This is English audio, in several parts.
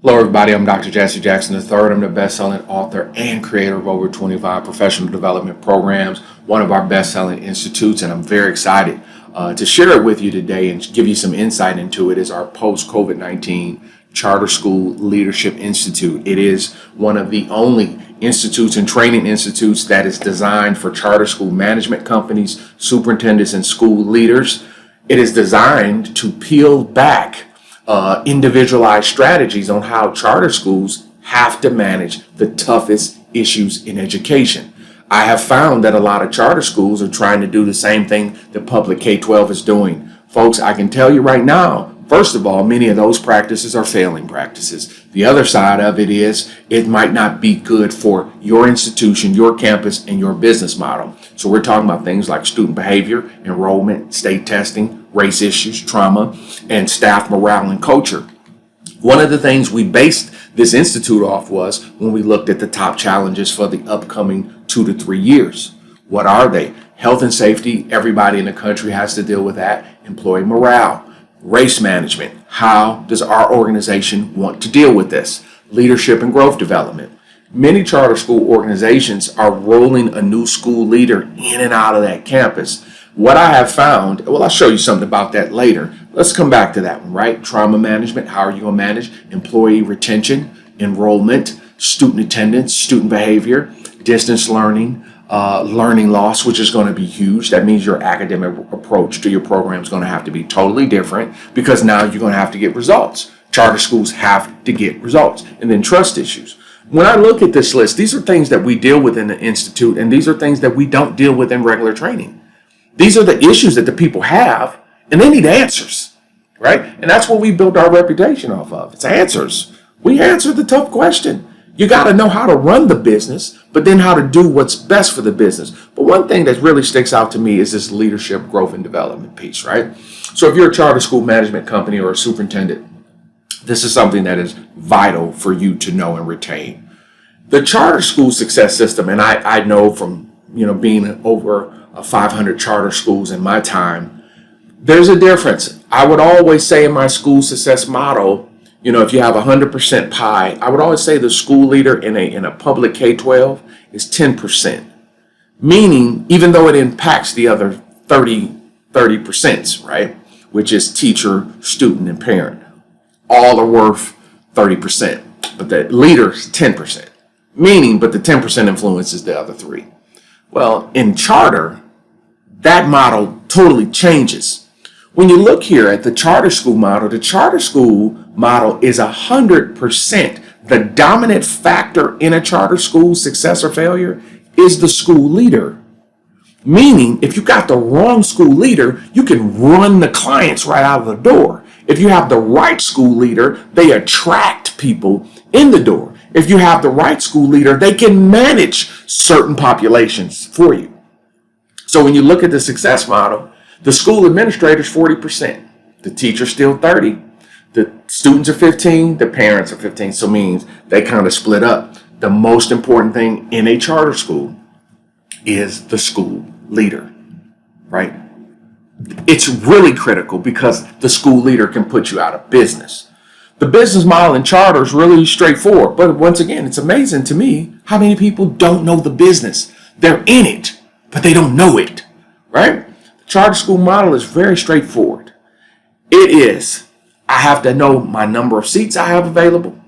Hello, everybody. I'm Dr. Jesse Jackson III. I'm the best-selling author and creator of over 25 professional development programs, one of our best-selling institutes, and I'm very excited to share it with you today and give you some insight into it. Is our post-COVID-19 Charter School Leadership Institute. It is one of the only institutes and training institutes that is designed for charter school management companies, superintendents, and school leaders. It is designed to peel back individualized strategies on how charter schools have to manage the toughest issues in education. I have found that a lot of charter schools are trying to do the same thing that public K-12 is doing. Folks, I can tell you right now, first of all, many of those practices are failing practices. The other side of it is it might not be good for your institution, your campus, and your business model. So we're talking about things like student behavior, enrollment, state testing, race issues, trauma, and staff morale and culture. One of the things we based this institute off was when we looked at the top challenges for the upcoming 2 to 3 years. What are they? Health and safety, everybody in the country has to deal with that. Employee morale, race management, how does our organization want to deal with this? Leadership and growth development. Many charter school organizations are rolling a new school leader in and out of that campus. What I have found, well, I'll show you something about that later. Let's come back to that one, right? Trauma management, how are you going to manage employee retention, enrollment, student attendance, student behavior, distance learning, learning loss, which is going to be huge. That means your academic approach to your program is going to have to be totally different because now you're going to have to get results. Charter schools have to get results. And then trust issues. When I look at this list, these are things that we deal with in the institute, and these are things that we don't deal with in regular training. These are the issues that the people have, and they need answers, right? And that's what we built our reputation off of. It's answers. We answer the tough question. You got to know how to run the business, but then how to do what's best for the business. But one thing that really sticks out to me is this leadership, growth, and development piece, right? So if you're a charter school management company or a superintendent, this is something that is vital for you to know and retain. The charter school success system, and I know from being over 500 charter schools in my time, there's a difference. I would always say in my school success model, if you have 100% pie, I would always say the school leader in a public K-12 is 10%. Meaning, even though it impacts the other 30%, right? Which is teacher, student, and parent. All are worth 30%. But the leader is 10%. Meaning, but the 10% influences the other 3. Well, in charter, that model totally changes. When you look here at the charter school model is 100%. The dominant factor in a charter school success or failure is the school leader. Meaning, if you got the wrong school leader, you can run the clients right out of the door. If you have the right school leader, they attract people in the door. If you have the right school leader, they can manage certain populations for you. So when you look at the success model, the school administrator is 40%. The teacher's still 30%. The students are 15%. The parents are 15%. So it means they kind of split up. The most important thing in a charter school is the school leader, right? It's really critical because the school leader can put you out of business. The business model in charter is really straightforward. But once again, it's amazing to me how many people don't know the business. They're in it, but they don't know it, right? The charter school model is very straightforward. It is, I have to know my number of seats I have available.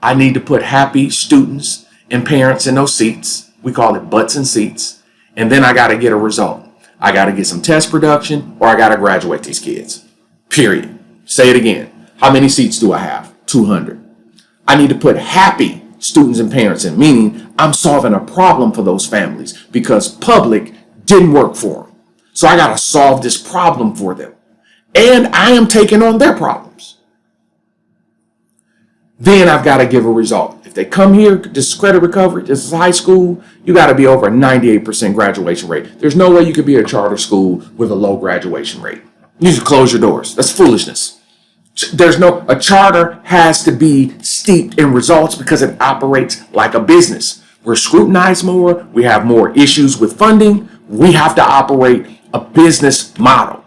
I need to put happy students and parents in those seats. We call it butts and seats. And then I got to get a result. I got to get some test production or I got to graduate these kids, period. Say it again. How many seats do I have? 200. I need to put happy students and parents in, meaning I'm solving a problem for those families because public didn't work for them. So I got to solve this problem for them. And I am taking on their problems. Then I've got to give a result. If they come here, this is credit recovery, this is high school, you got to be over a 98% graduation rate. There's no way you could be a charter school with a low graduation rate. You should close your doors. That's foolishness. A charter has to be steeped in results because it operates like a business. We're scrutinized more. We have more issues with funding. We have to operate a business model.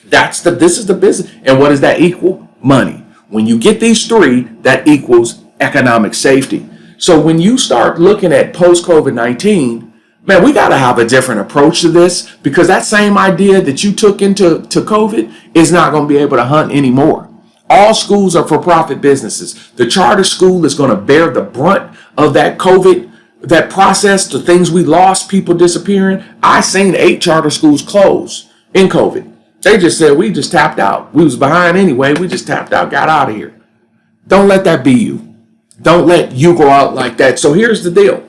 This is the business. And what does that equal? Money. When you get these three, that equals economic safety. So when you start looking at post-COVID-19, man, we got to have a different approach to this, because that same idea that you took into COVID is not going to be able to hunt anymore. All schools are for-profit businesses. The charter school is going to bear the brunt of that COVID, that process, the things we lost, people disappearing. I seen 8 charter schools close in COVID. They just said, we just tapped out. We was behind anyway. We just tapped out, got out of here. Don't let that be you. Don't let you go out like that. So here's the deal.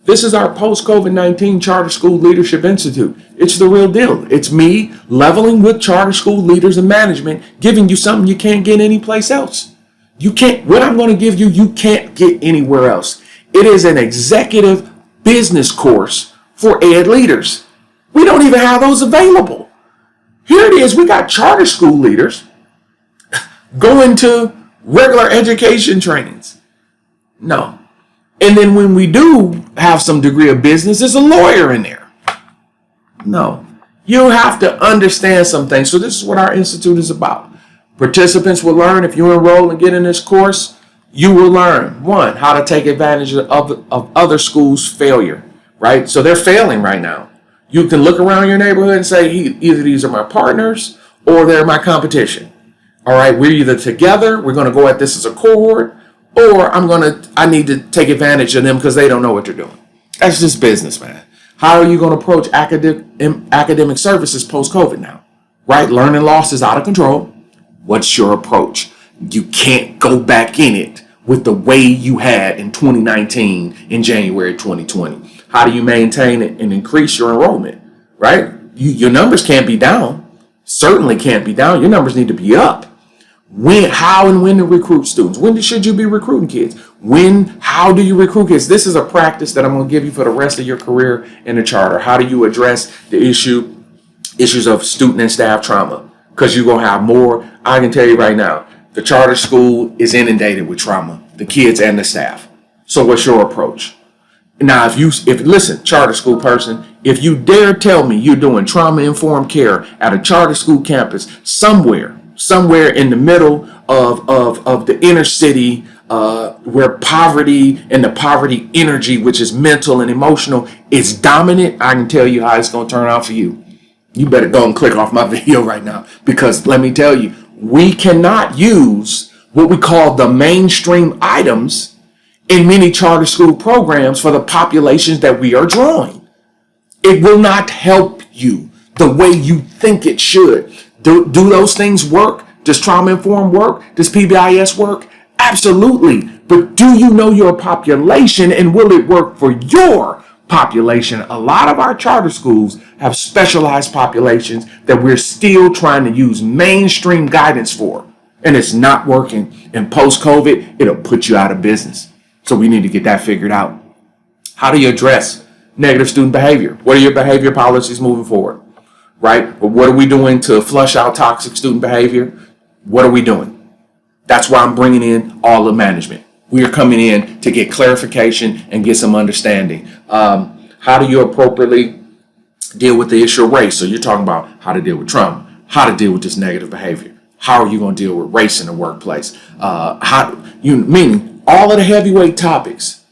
This is our post-COVID-19 Charter School Leadership Institute. It's the real deal. It's me leveling with charter school leaders and management, giving you something you can't get anyplace else. You can't, what I'm going to give you, you can't get anywhere else. It is an executive business course for ed leaders. We don't even have those available. Here it is. We got charter school leaders going to regular education trainings. No. And then when we do have some degree of business, there's a lawyer in there. No. You have to understand some things. So this is what our institute is about. Participants will learn, if you enroll and get in this course, you will learn, one, how to take advantage of other schools' failure, right? So they're failing right now. You can look around your neighborhood and say, either these are my partners or they're my competition. All right, we're either together, we're going to go at this as a cohort, or I need to take advantage of them because they don't know what they're doing. That's just business, man. How are you going to approach academic services post-COVID now? Right? Learning loss is out of control. What's your approach? You can't go back in it with the way you had in 2019 in January 2020. How do you maintain it and increase your enrollment? Right? Your numbers can't be down. Certainly can't be down. Your numbers need to be up. How and when to recruit students? When should you be recruiting kids? How do you recruit kids? This is a practice that I'm going to give you for the rest of your career in the charter. How do you address the issues of student and staff trauma? Because you're going to have more. I can tell you right now, the charter school is inundated with trauma, the kids and the staff. So what's your approach? Now, listen, charter school person, if you dare tell me you're doing trauma-informed care at a charter school campus somewhere in the middle of the inner city, where poverty and the poverty energy, which is mental and emotional, is dominant, I can tell you how it's going to turn out for you. You better go and click off my video right now, because let me tell you, we cannot use what we call the mainstream items in many charter school programs for the populations that we are drawing. It will not help you the way you think it should. Do those things work? Does trauma-informed work? Does PBIS work? Absolutely. But do you know your population, and will it work for your population? A lot of our charter schools have specialized populations that we're still trying to use mainstream guidance for, and it's not working. And post-COVID, it'll put you out of business. So we need to get that figured out. How do you address negative student behavior? What are your behavior policies moving forward? Right? But what are we doing to flush out toxic student behavior? What are we doing? That's why I'm bringing in all the management. We are coming in to get clarification and get some understanding. How do you appropriately deal with the issue of race? So you're talking about how to deal with trauma, how to deal with this negative behavior. How are you going to deal with race in the workplace? Meaning all of the heavyweight topics.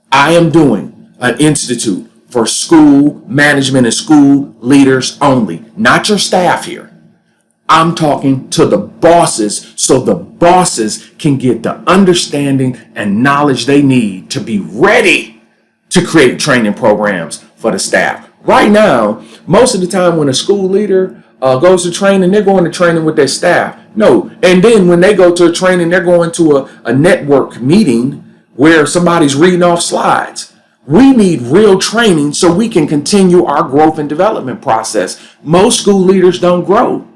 I am doing an institute for school management and school leaders only, not your staff here. I'm talking to the bosses, so the bosses can get the understanding and knowledge they need to be ready to create training programs for the staff. Right now, most of the time when a school leader goes to training, they're going to training with their staff. No, and then when they go to a training, they're going to a network meeting where somebody's reading off slides. We need real training so we can continue our growth and development process. Most school leaders don't grow.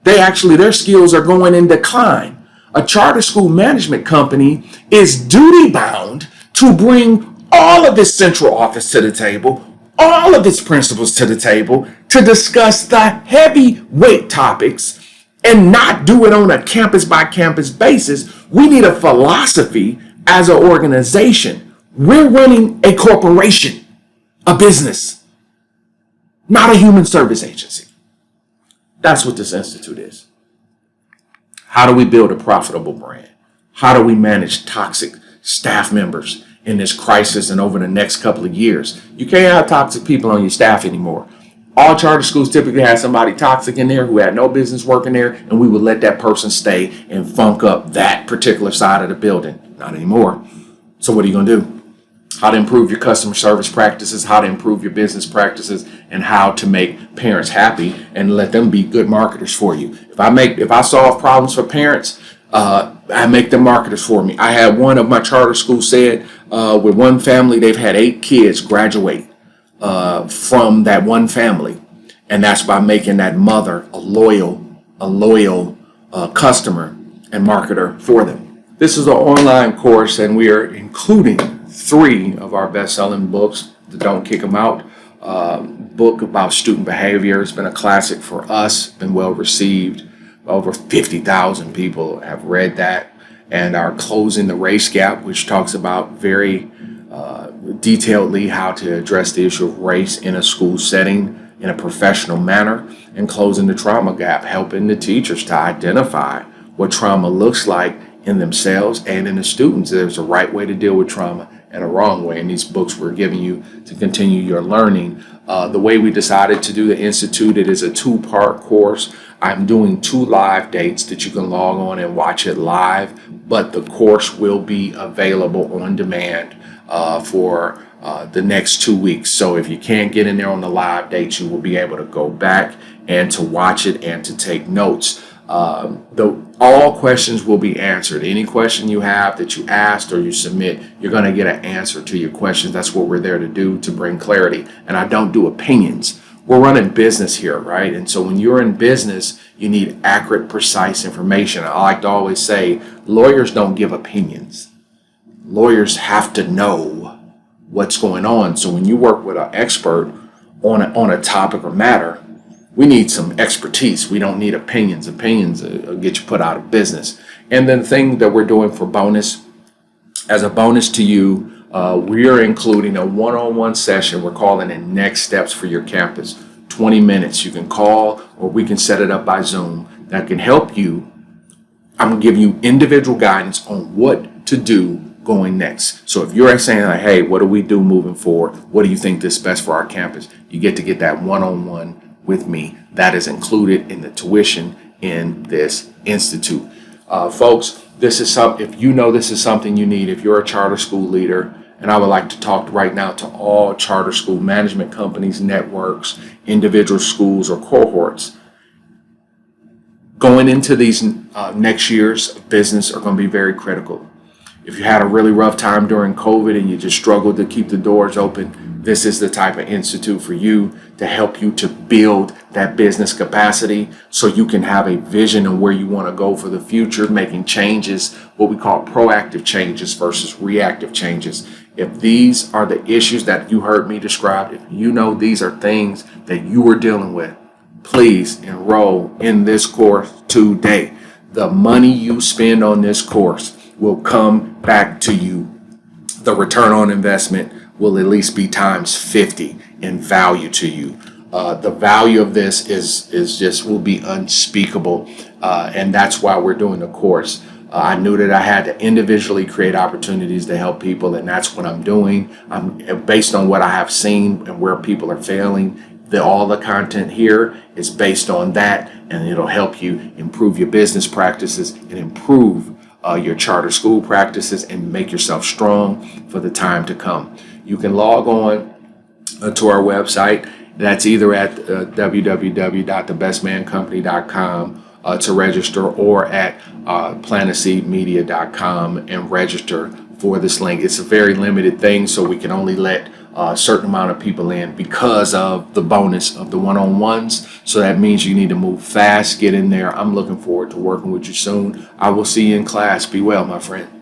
Their skills are going in decline. A charter school management company is duty bound to bring all of its central office to the table, all of its principals to the table, to discuss the heavyweight topics and not do it on a campus by campus basis. We need a philosophy as an organization. We're running a corporation, a business, not a human service agency. That's what this institute is. How do we build a profitable brand? How do we manage toxic staff members in this crisis and over the next couple of years? You can't have toxic people on your staff anymore. All charter schools typically had somebody toxic in there who had no business working there, and we would let that person stay and funk up that particular side of the building. Not anymore. So what are you going to do? How to improve your customer service practices, how to improve your business practices, and how to make parents happy and let them be good marketers for you. If I solve problems for parents, I make them marketers for me. I had one of my charter schools said, with one family, they've had 8 kids graduate from that one family, and that's by making that mother a loyal customer and marketer for them. This is an online course, and we are including 3 of our best-selling books, the Don't Kick 'Em Out book about student behavior. It's been a classic for us, been well received. Over 50,000 people have read that. And our Closing the Race Gap, which talks about very detailedly how to address the issue of race in a school setting in a professional manner, and Closing the Trauma Gap, helping the teachers to identify what trauma looks like in themselves and in the students. There's a right way to deal with trauma and a wrong way. And these books we're giving you to continue your learning. The way we decided to do the Institute, it is a 2-part course. I'm doing 2 live dates that you can log on and watch it live, but the course will be available on demand for the next 2 weeks. So if you can't get in there on the live dates, you will be able to go back and to watch it and to take notes. All questions will be answered. Any question you have that you asked or you submit, you're going to get an answer to your questions. That's what we're there to do, to bring clarity. And I don't do opinions. We're running business here, right? And so when you're in business, you need accurate, precise information. I like to always say, lawyers don't give opinions. Lawyers have to know what's going on. So when you work with an expert on a topic or matter, we need some expertise. We don't need opinions. Opinions will get you put out of business. And then the thing that we're doing for bonus, as a bonus to you, we are including a one-on-one session. We're calling it Next Steps for Your Campus. 20 minutes. You can call or we can set it up by Zoom that can help you. I'm going to give you individual guidance on what to do going next. So if you're saying, like, hey, what do we do moving forward? What do you think is best for our campus? You get to get that one-on-one with me. That is included in the tuition in this institute. Folks, this is something, if you know this is something you need, if you're a charter school leader, and I would like to talk right now to all charter school management companies, networks, individual schools, or cohorts. Going into these next years of business are going to be very critical. If you had a really rough time during COVID and you just struggled to keep the doors open, this is the type of institute for you to help you to build that business capacity so you can have a vision of where you want to go for the future, making changes, what we call proactive changes versus reactive changes. If these are the issues that you heard me describe, if you know these are things that you are dealing with, please enroll in this course today. The money you spend on this course will come back to you. The return on investment will at least be times 50 in value to you. The value of this will be unspeakable, and that's why we're doing the course. I knew that I had to individually create opportunities to help people, and that's what I'm doing. I'm based on what I have seen and where people are failing. All the content here is based on that, and it'll help you improve your business practices and improve your charter school practices and make yourself strong for the time to come. You can log on to our website. That's either at www.thebestmancompany.com to register, or at planetseedmedia.com and register for this link. It's a very limited thing, so we can only let a certain amount of people in because of the bonus of the one-on-ones. So that means you need to move fast, get in there. I'm looking forward to working with you soon. I will see you in class. Be well, my friend.